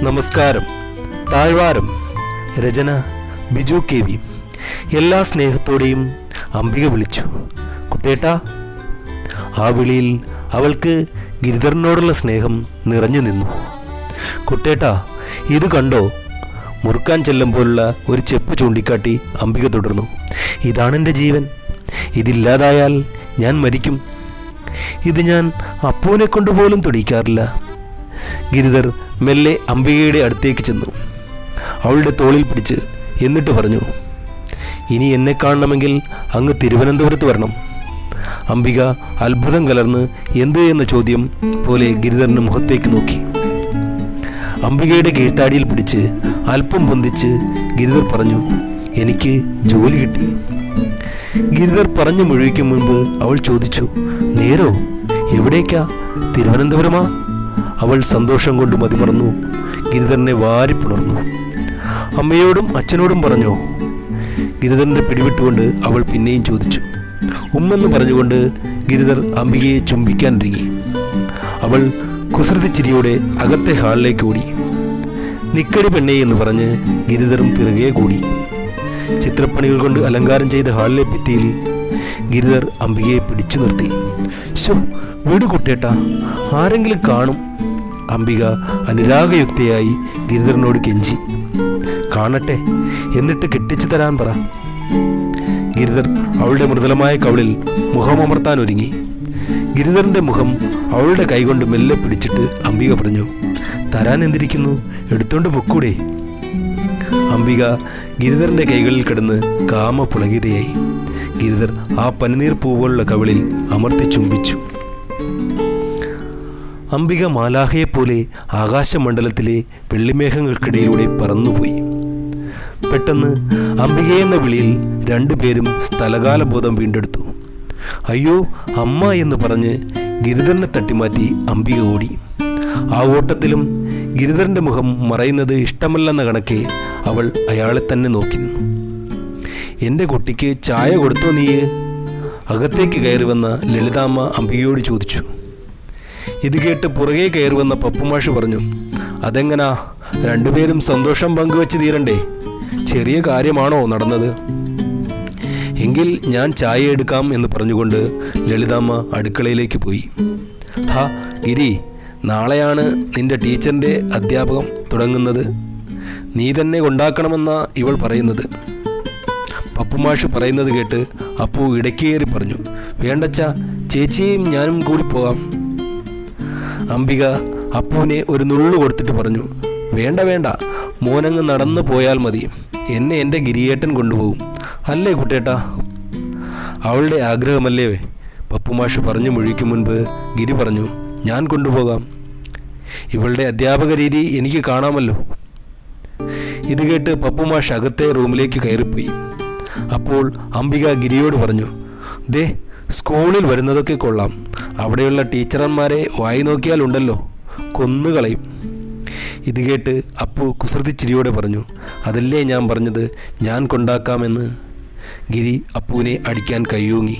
നമസ്കാരം. താഴ്വാരം. രചന Biju K V. എല്ലാ സ്നേഹത്തോടെയും അംബിക വിളിച്ചു, കുട്ടേട്ടാ. ആ വിളിയിൽ അവൾക്ക് ഗിരിധരനോടുള്ള സ്നേഹം നിറഞ്ഞു നിന്നു. കുട്ടേട്ടാ, ഇത് കണ്ടോ? മുറുക്കാൻ ചെല്ലുമ്പോഴുള്ള ഒരു ചെപ്പ് ചൂണ്ടിക്കാട്ടി അംബിക തുടർന്നു. ഇതാണെൻ്റെ ജീവൻ. ഇതില്ലാതായാൽ ഞാൻ മരിക്കും. ഇത് ഞാൻ അപ്പൂനെ കൊണ്ടുപോലും തൊടിക്കാറില്ല. ഗിരിധർ മെല്ലെ അംബികയുടെ അടുത്തേക്ക് ചെന്നു. അവളുടെ തോളിൽ പിടിച്ച് എന്നിട്ട് പറഞ്ഞു, ഇനി എന്നെ കാണണമെങ്കിൽ അങ്ങ് തിരുവനന്തപുരത്ത് വരണം. അംബിക അത്ഭുതം കലർന്ന് എന്ത് എന്ന ചോദ്യം പോലെ ഗിരിധറിന് മുഖത്തേക്ക് നോക്കി. അംബികയുടെ കീഴ്ത്താടിയിൽ പിടിച്ച് അല്പം പൊന്തിച്ച് ഗിരിധർ പറഞ്ഞു, എനിക്ക് ജോലി കിട്ടി. ഗിരിധർ പറഞ്ഞു മുഴുവിക്കും മുൻപ് അവൾ ചോദിച്ചു, നേരോ? എവിടേക്കാ? തിരുവനന്തപുരമാ? അവൾ സന്തോഷം കൊണ്ട് മതിമറന്നു ഗിരിധരനെ വാരിപ്പുണർന്നു. അമ്മയോടും അച്ഛനോടും പറഞ്ഞോ? ഗിരിധരനെ പിടിവിട്ടുകൊണ്ട് അവൾ പിന്നെയും ചോദിച്ചു. ഉമ്മെന്ന് പറഞ്ഞുകൊണ്ട് ഗിരിധർ അംബികയെ ചുംബിക്കാനൊരുങ്ങി. അവൾ കുസൃതി ചിരിയോടെ അകത്തെ ഹാളിലേക്ക് ഓടി. നിക്കടി പെണ്ണേ എന്ന് പറഞ്ഞ് ഗിരിധറും പിറകെ കൂടി. ചിത്രപ്പണികൾ കൊണ്ട് അലങ്കാരം ചെയ്ത ഹാളിലെ ഭിത്തിയിൽ ഗിരിധർ അംബികയെ പിടിച്ചു നിർത്തി. ശോ, വീട് കുട്ടേട്ടാ, ആരെങ്കിലും കാണും. അംബിക അനുരാഗയുക്തയായി ഗിരിധരനോട് കെഞ്ചി. കാണട്ടെ, എന്നിട്ട് കെട്ടിച്ചു തരാൻ പറ. ഗിരിധർ അവളുടെ മൃദുലമായ കവിളിൽ മുഖമമർത്താൻ ഒരുങ്ങി. ഗിരിധറിന്റെ മുഖം അവളുടെ കൈകൊണ്ട് മെല്ലെ പിടിച്ചിട്ട് അംബിക പറഞ്ഞു, തരാൻ എന്തിരിക്കുന്നു, എടുത്തോണ്ട് പൊക്കൂടെ. അംബിക ഗിരിധറിന്റെ കൈകളിൽ കിടന്ന് കാമ പുളകിതയായി. ഗിരിധർ ആ പനിനീർ പൂവുകളുടെ കവിളിൽ അമർത്തി ചുംബിച്ചു. അംബിക മാലാഹയെപ്പോലെ ആകാശമണ്ഡലത്തിലെ വെള്ളിമേഘങ്ങൾക്കിടയിലൂടെ പറന്നുപോയി. പെട്ടെന്ന് അംബിക എന്ന വിളിയിൽ രണ്ടുപേരും സ്ഥലകാലബോധം വീണ്ടെടുത്തു. അയ്യോ അമ്മ എന്ന് പറഞ്ഞ് ഗിരിധരനെ തട്ടിമാറ്റി അംബിക ഓടി. ആ ഓട്ടത്തിലും ഗിരിധരന്റെ മുഖം മറയുന്നത് ഇഷ്ടമല്ലെന്ന കണക്കെ അവൾ അയാളെ തന്നെ നോക്കി നിന്നു. എൻ്റെ കുട്ടിക്ക് ചായ കൊടുത്തോ നീ? അകത്തേക്ക് കയറി വന്ന ലളിതാമ്മ അംബികയോട് ചോദിച്ചു. ഇത് കേട്ട് പുറകെ കയറി വന്ന പപ്പുമാഷ് പറഞ്ഞു, അതെങ്ങനാ, രണ്ടുപേരും സന്തോഷം പങ്കുവെച്ച് തീരണ്ടേ? ചെറിയ കാര്യമാണോ നടന്നത്? എങ്കിൽ ഞാൻ ചായ എടുക്കാം എന്ന് പറഞ്ഞുകൊണ്ട് ലളിതാമ്മ അടുക്കളയിലേക്ക് പോയി. ഹാ ഗിരി, നാളെയാണ് നിന്റെ ടീച്ചറിൻ്റെ അധ്യാപകം തുടങ്ങുന്നത്. നീ തന്നെ കൊണ്ടാക്കണമെന്നാ ഇവൾ പറയുന്നത്. പപ്പുമാഷ് പറയുന്നത് കേട്ട് അപ്പു ഇടയ്ക്കേറി പറഞ്ഞു, വേണ്ടച്ച, ചേച്ചിയും ഞാനും കൂടി പോകാം. അംബിക അപ്പുവിനെ ഒരു നുള്ളു കൊടുത്തിട്ട് പറഞ്ഞു, വേണ്ട വേണ്ട, മോനങ്ങ് നടന്നു പോയാൽ മതി. എന്നെ എൻ്റെ ഗിരിയേട്ടൻ കൊണ്ടുപോകും അല്ലേ കുട്ടേട്ടാ? അവളുടെ ആഗ്രഹമല്ലേ? പപ്പുമാഷ് പറഞ്ഞു മുഴിക്കും മുൻപ് ഗിരി പറഞ്ഞു, ഞാൻ കൊണ്ടുപോകാം. ഇവളുടെ അധ്യാപക രീതി എനിക്ക് കാണാമല്ലോ. ഇത് കേട്ട് പപ്പുമാഷ് അകത്തെ റൂമിലേക്ക് കയറിപ്പോയി. അപ്പോൾ അംബിക ഗിരിയോട് പറഞ്ഞു, ദേ, സ്കൂളിൽ വരുന്നതൊക്കെ കൊള്ളാം. അവിടെയുള്ള ടീച്ചർമാരെ വായി നോക്കിയാലുണ്ടല്ലോ, കൊന്നുകളയും. ഇത് കേട്ട് അപ്പു കുസൃതി ചിരിയോടെ പറഞ്ഞു, അതല്ലേ ഞാൻ പറഞ്ഞത്, ഞാൻ കൊണ്ടാക്കാമെന്ന്. ഗിരി അപ്പുവിനെ അടിക്കാൻ കയ്യൂങ്ങി.